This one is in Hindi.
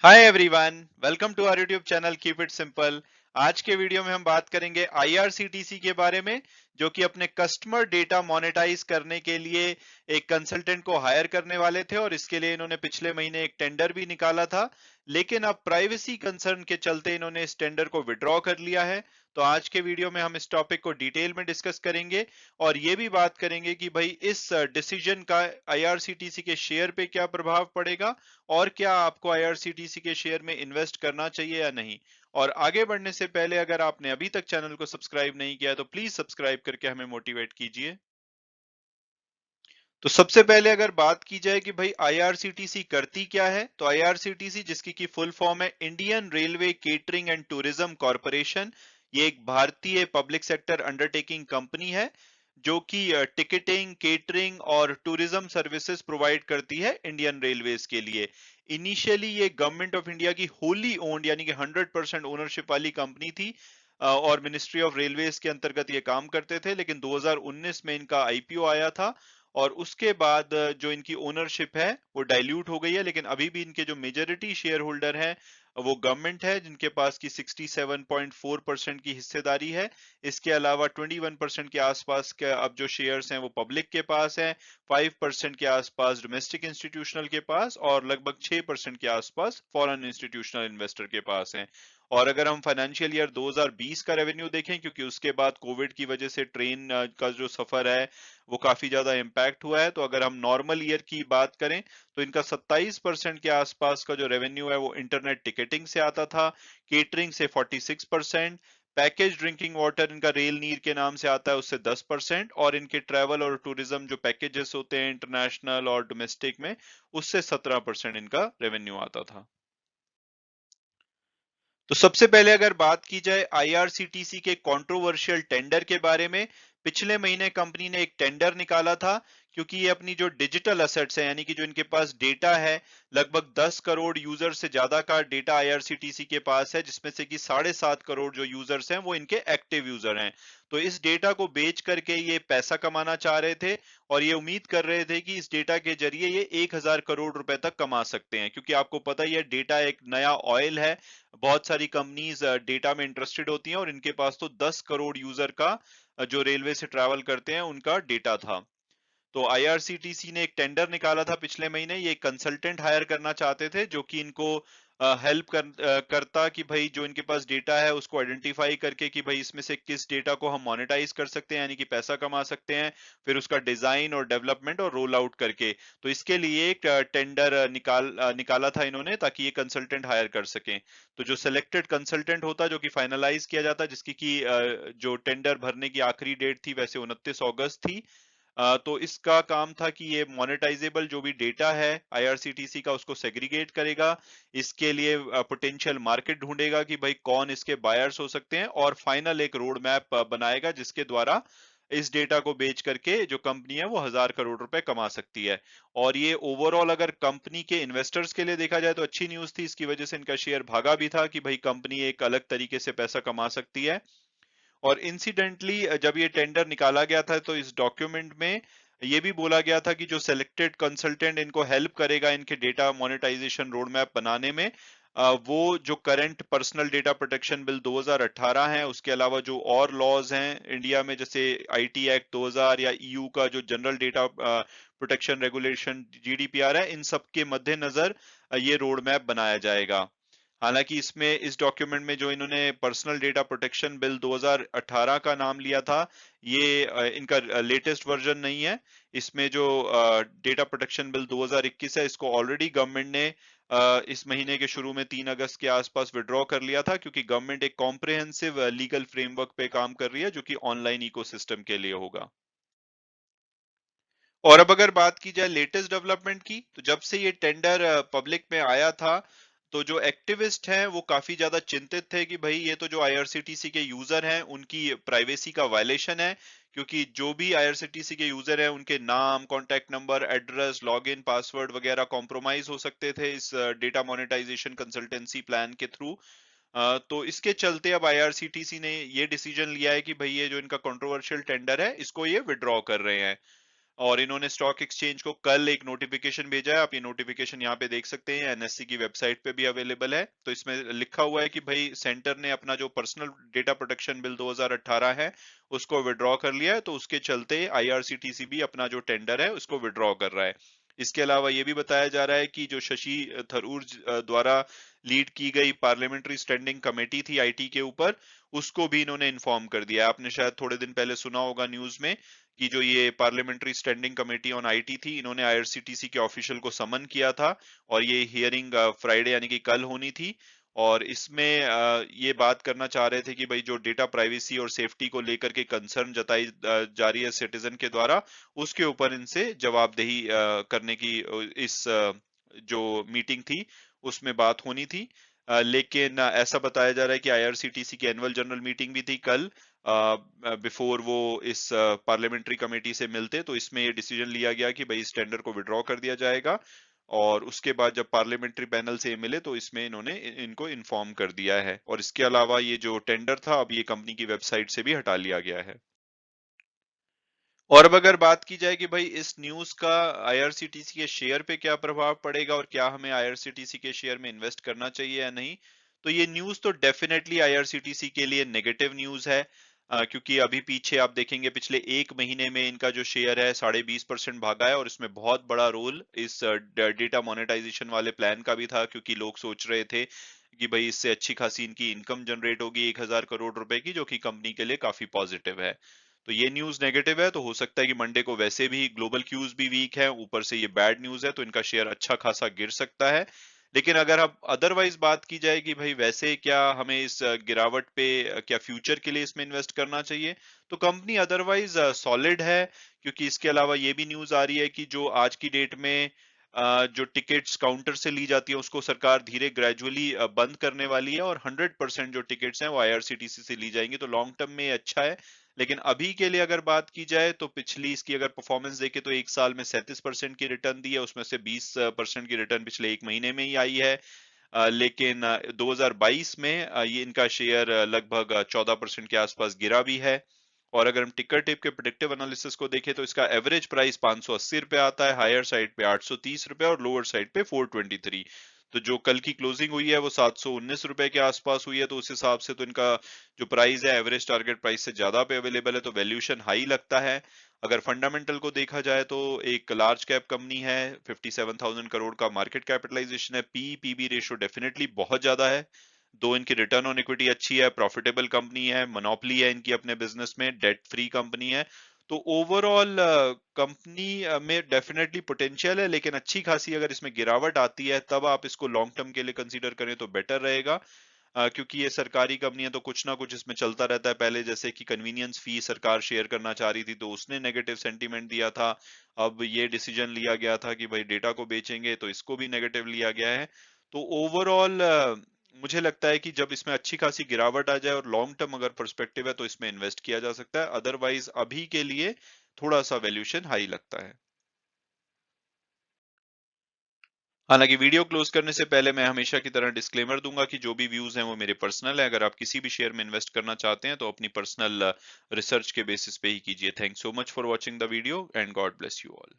Hi everyone, welcome to our YouTube channel keep it simple. आज के वीडियो में हम बात करेंगे आईआरसीटीसी के बारे में, जो कि अपने कस्टमर डेटा मोनेटाइज करने के लिए एक कंसल्टेंट को हायर करने वाले थे और इसके लिए इन्होंने पिछले महीने एक टेंडर भी निकाला था। लेकिन अब प्राइवेसी कंसर्न के चलते इन्होंने इस टेंडर को विड्रॉ कर लिया है। तो आज के वीडियो में हम इस टॉपिक को डिटेल में डिस्कस करेंगे और ये भी बात करेंगे कि भाई इस डिसीजन का आईआरसीटीसी के शेयर पे क्या प्रभाव पड़ेगा और क्या आपको आईआरसीटीसी के शेयर में इन्वेस्ट करना चाहिए या नहीं। और आगे बढ़ने से पहले अगर आपने अभी तक चैनल को सब्सक्राइब नहीं किया तो प्लीज सब्सक्राइब करके हमें मोटिवेट कीजिए। तो सबसे पहले अगर बात की जाए कि भाई आईआरसीटीसी करती क्या है, तो आईआरसीटीसी, जिसकी की फुल फॉर्म है Indian railway catering and tourism corporation, ये एक भारतीय पब्लिक सेक्टर अंडरटेकिंग कंपनी है जो कि टिकटिंग, केटरिंग और टूरिज्म सर्विसेज प्रोवाइड करती है इंडियन रेलवेज के लिए। इनिशियली ये गवर्नमेंट ऑफ इंडिया की होली ओन्ड यानी कि 100% ओनरशिप वाली कंपनी थी और मिनिस्ट्री ऑफ रेलवेज के अंतर्गत ये काम करते थे, लेकिन 2019 में इनका आईपीओ आया था और उसके बाद जो इनकी ओनरशिप है वो डाइल्यूट हो गई है। लेकिन अभी भी इनके जो मेजोरिटी शेयर होल्डर हैं वो गवर्नमेंट है, जिनके पास की 67.4% की हिस्सेदारी है। इसके अलावा 21% के आसपास के अब जो शेयर्स हैं वो पब्लिक के पास है, 5% के आसपास डोमेस्टिक इंस्टीट्यूशनल के पास और लगभग 6% के आसपास फॉरेन इंस्टीट्यूशनल इन्वेस्टर के पास है। और अगर हम फाइनेंशियल ईयर 2020 का रेवेन्यू देखें, क्योंकि उसके बाद कोविड की वजह से ट्रेन का जो सफर है वो काफी ज्यादा इम्पैक्ट हुआ है, तो अगर हम नॉर्मल ईयर की बात करें तो इनका 27% के आसपास का जो रेवेन्यू है वो इंटरनेट टिकटिंग से आता था, केटरिंग से 46%, पैकेज ड्रिंकिंग वाटर इनका रेल नीर के नाम से आता है उससे 10%, और इनके ट्रैवल और टूरिज्म जो पैकेजेस होते हैं इंटरनेशनल और डोमेस्टिक में, उससे 17% इनका रेवेन्यू आता था। तो सबसे पहले अगर बात की जाए आईआरसीटीसी के कंट्रोवर्शियल टेंडर के बारे में, पिछले महीने कंपनी ने एक टेंडर निकाला था क्योंकि ये अपनी जो डिजिटल असेट्स है यानी कि जो इनके पास डेटा है, लगभग 10 करोड़ यूजर से ज्यादा का डेटा आईआरसीटीसी के पास है, जिसमें से कि 7.5 करोड़ जो यूजर्स हैं वो इनके एक्टिव यूजर हैं। तो इस डेटा को बेच करके ये पैसा कमाना चाह रहे थे और ये उम्मीद कर रहे थे कि इस डेटा के जरिए ये 1000 करोड़ रुपए तक कमा सकते हैं, क्योंकि आपको पता ही है डेटा एक नया ऑयल है। बहुत सारी कंपनीज डेटा में इंटरेस्टेड होती हैं और इनके पास तो 10 करोड़ यूजर का जो रेलवे से ट्रैवल करते हैं उनका डेटा था। तो आईआरसीटीसी ने एक टेंडर निकाला था पिछले महीने, ये कंसल्टेंट हायर करना चाहते थे जो कि इनको करता कि भाई जो इनके पास डेटा है उसको आइडेंटिफाई करके कि भाई इसमें से किस डेटा को हम मोनेटाइज कर सकते हैं यानी कि पैसा कमा सकते हैं, फिर उसका डिजाइन और डेवलपमेंट और रोल आउट करके। तो इसके लिए एक टेंडर निकाला था इन्होंने ताकि ये कंसल्टेंट हायर कर सकें। तो जो सिलेक्टेड कंसल्टेंट होता जो कि फाइनलाइज किया जाता, जिसकी की जो टेंडर भरने की आखिरी डेट थी वैसे 29 अगस्त थी। तो इसका काम था कि ये मोनेटाइजेबल जो भी डेटा है आईआरसीटीसी का उसको सेग्रीगेट करेगा, इसके लिए पोटेंशियल मार्केट ढूंढेगा कि भाई कौन इसके बायर्स हो सकते हैं, और फाइनल एक रोड मैप बनाएगा जिसके द्वारा इस डेटा को बेच करके जो कंपनी है वो 1000 करोड़ रुपए कमा सकती है। और ये ओवरऑल अगर कंपनी के इन्वेस्टर्स के लिए देखा जाए तो अच्छी न्यूज थी, इसकी वजह से इनका शेयर भागा भी था कि भाई कंपनी एक अलग तरीके से पैसा कमा सकती है। और इंसिडेंटली जब ये टेंडर निकाला गया था तो इस डॉक्यूमेंट में ये भी बोला गया था कि जो सिलेक्टेड कंसल्टेंट इनको हेल्प करेगा इनके डेटा मोनेटाइजेशन रोड मैप बनाने में, वो जो current personal data protection bill 2018 है, उसके अलावा जो और लॉज हैं इंडिया में जैसे आईटी एक्ट 2000 या ईयू का जो general data protection regulation GDPR है, इन सब के मद्देनजर ये रोड मैप बनाया जाएगा। हालांकि इसमें इस डॉक्यूमेंट में जो इन्होंने पर्सनल डेटा प्रोटेक्शन बिल 2018 का नाम लिया था, ये इनका लेटेस्ट वर्जन नहीं है। इसमें जो डेटा प्रोटेक्शन बिल 2021 है इसको ऑलरेडी गवर्नमेंट ने इस महीने के शुरू में 3 अगस्त के आसपास विड्रॉ कर लिया था, क्योंकि गवर्नमेंट एक कॉम्प्रिहेंसिव लीगल फ्रेमवर्क पे काम कर रही है जो कि ऑनलाइन इकोसिस्टम के लिए होगा। और अब अगर बात की जाए लेटेस्ट डेवलपमेंट की, तो जब से ये टेंडर पब्लिक में आया था तो जो एक्टिविस्ट हैं वो काफी ज्यादा चिंतित थे कि भाई ये तो जो आईआरसीटीसी के यूजर हैं उनकी प्राइवेसी का वायलेशन है, क्योंकि जो भी आईआरसीटीसी के यूजर हैं उनके नाम, contact number, address, login, password वगैरह कॉम्प्रोमाइज हो सकते थे इस डेटा मोनेटाइजेशन कंसल्टेंसी प्लान के थ्रू। तो इसके चलते अब आईआरसीटीसी ने ये डिसीजन लिया है कि भाई ये जो इनका कंट्रोवर्शियल टेंडर है इसको ये विड्रॉ कर रहे हैं। और इन्होंने स्टॉक एक्सचेंज को कल एक नोटिफिकेशन भेजा है। आप ये नोटिफिकेशन यहाँ पे देख सकते हैं, एनएससी की वेबसाइट पे भी अवेलेबल है। तो इसमें लिखा हुआ है कि भाई सेंटर ने अपना जो पर्सनल डेटा प्रोटेक्शन बिल 2018 है उसको विड्रॉ कर लिया है, तो उसके चलते आईआरसीटीसी भी अपना जो टेंडर है उसको विड्रॉ कर रहा है। इसके अलावा ये भी बताया जा रहा है कि जो शशि थरूर द्वारा लीड की गई पार्लियामेंट्री स्टैंडिंग कमेटी थी आईटी के ऊपर, उसको भी इन्होंने इन्फॉर्म कर दिया है। आपने शायद थोड़े दिन पहले सुना होगा न्यूज में कि जो ये parliamentary standing committee on IT थी, इन्होंने आईआरसीटीसी के ऑफिशियल को समन किया था और ये हियरिंग फ्राइडे यानी कि कल होनी थी। और इसमें ये बात करना चाह रहे थे कि भाई जो डेटा प्राइवेसी और सेफ्टी को लेकर के कंसर्न जताई जा रही है सिटीजन के द्वारा, उसके ऊपर इनसे जवाबदेही करने की जो मीटिंग थी उसमें बात होनी थी। लेकिन ऐसा बताया जा रहा है कि आईआरसीटीसी की एनुअल जनरल मीटिंग भी थी कल, बिफोर वो इस पार्लियामेंट्री कमेटी से मिलते, तो इसमें ये डिसीजन लिया गया कि भाई इस टेंडर को विड्रॉ कर दिया जाएगा। और उसके बाद जब पार्लियामेंट्री पैनल से ये मिले तो इसमें इन्होंने इनको इन्फॉर्म कर दिया है। और इसके अलावा ये जो टेंडर था अब ये कंपनी की वेबसाइट से भी हटा लिया गया है। और अब अगर बात की जाए कि भाई इस न्यूज का आईआरसीटीसी के शेयर पे क्या प्रभाव पड़ेगा और क्या हमें आईआरसीटीसी के शेयर में इन्वेस्ट करना चाहिए या नहीं, तो ये न्यूज तो डेफिनेटली आईआरसीटीसी के लिए नेगेटिव न्यूज है। क्योंकि अभी पीछे आप देखेंगे पिछले एक महीने में इनका जो शेयर है 20.5% भागा है, और इसमें बहुत बड़ा रोल इस डेटा मोनेटाइजेशन वाले प्लान का भी था, क्योंकि लोग सोच रहे थे कि भाई इससे अच्छी खासी इनकी इनकम जनरेट होगी 1000 करोड़ रुपए की, जो कि कंपनी के लिए काफी पॉजिटिव है। तो ये न्यूज नेगेटिव है, तो हो सकता है कि मंडे को वैसे भी ग्लोबल क्यूज भी वीक है, ऊपर से ये बैड न्यूज है, तो इनका शेयर अच्छा खासा गिर सकता है। लेकिन अगर अब अदरवाइज बात की जाए कि भाई वैसे क्या हमें इस गिरावट पे क्या फ्यूचर के लिए इसमें इन्वेस्ट करना चाहिए, तो कंपनी अदरवाइज सॉलिड है। क्योंकि इसके अलावा ये भी न्यूज आ रही है कि जो आज की डेट में जो टिकट्स काउंटर से ली जाती है उसको सरकार धीरे ग्रेजुअली बंद करने वाली है, और 100% जो टिकट्स हैं वो आईआरसीटीसी से ली जाएंगी। तो लॉन्ग टर्म में ये अच्छा है। लेकिन अभी के लिए अगर बात की जाए तो पिछली इसकी अगर परफॉर्मेंस देखें तो एक साल में 37% की रिटर्न दी है, उसमें से 20% की रिटर्न पिछले एक महीने में ही आई है। लेकिन 2022 में ये इनका शेयर लगभग 14% के आसपास गिरा भी है। और अगर हम टिकर टेप के प्रेडिक्टिव एनालिसिस को देखें तो इसका एवरेज प्राइस 580 रुपए आता है, हायर साइड पे 830 रुपए और लोअर साइड पे 423। तो जो कल की क्लोजिंग हुई है वो 719 रुपए के आसपास हुई है, तो उस हिसाब से तो इनका जो प्राइस है एवरेज टारगेट प्राइस से ज्यादा पे अवेलेबल है, तो वैल्यूएशन हाई लगता है। अगर फंडामेंटल को देखा जाए तो एक लार्ज कैप कंपनी है, 57,000 करोड़ का मार्केट कैपिटलाइजेशन है, पी पीबी रेशियो डेफिनेटली बहुत ज्यादा है। दो इनकी रिटर्न ऑन इक्विटी अच्छी है, प्रॉफिटेबल कंपनी है, मोनोपोली है इनकी अपने बिजनेस में, डेट फ्री कंपनी है। तो ओवरऑल कंपनी में डेफिनेटली पोटेंशियल है, लेकिन अच्छी खासी अगर इसमें गिरावट आती है तब आप इसको लॉन्ग टर्म के लिए कंसीडर करें तो बेटर रहेगा। क्योंकि ये सरकारी कंपनी है तो कुछ ना कुछ इसमें चलता रहता है। पहले जैसे कि कन्वीनियंस फी सरकार शेयर करना चाह रही थी तो उसने नेगेटिव सेंटीमेंट दिया था। अब ये डिसीजन लिया गया था कि भाई डेटा को बेचेंगे, तो इसको भी नेगेटिव लिया गया है। तो ओवरऑल मुझे लगता है कि जब इसमें अच्छी खासी गिरावट आ जाए और लॉन्ग टर्म अगर पर्सपेक्टिव है तो इसमें इन्वेस्ट किया जा सकता है। अदरवाइज अभी के लिए थोड़ा सा वैल्यूएशन हाई लगता है। हालांकि वीडियो क्लोज करने से पहले मैं हमेशा की तरह डिस्क्लेमर दूंगा कि जो भी व्यूज हैं वो मेरे पर्सनल है। अगर आप किसी भी शेयर में इन्वेस्ट करना चाहते हैं तो अपनी पर्सनल रिसर्च के बेसिस पे ही कीजिए। Thanks so much for watching the video and God bless you all.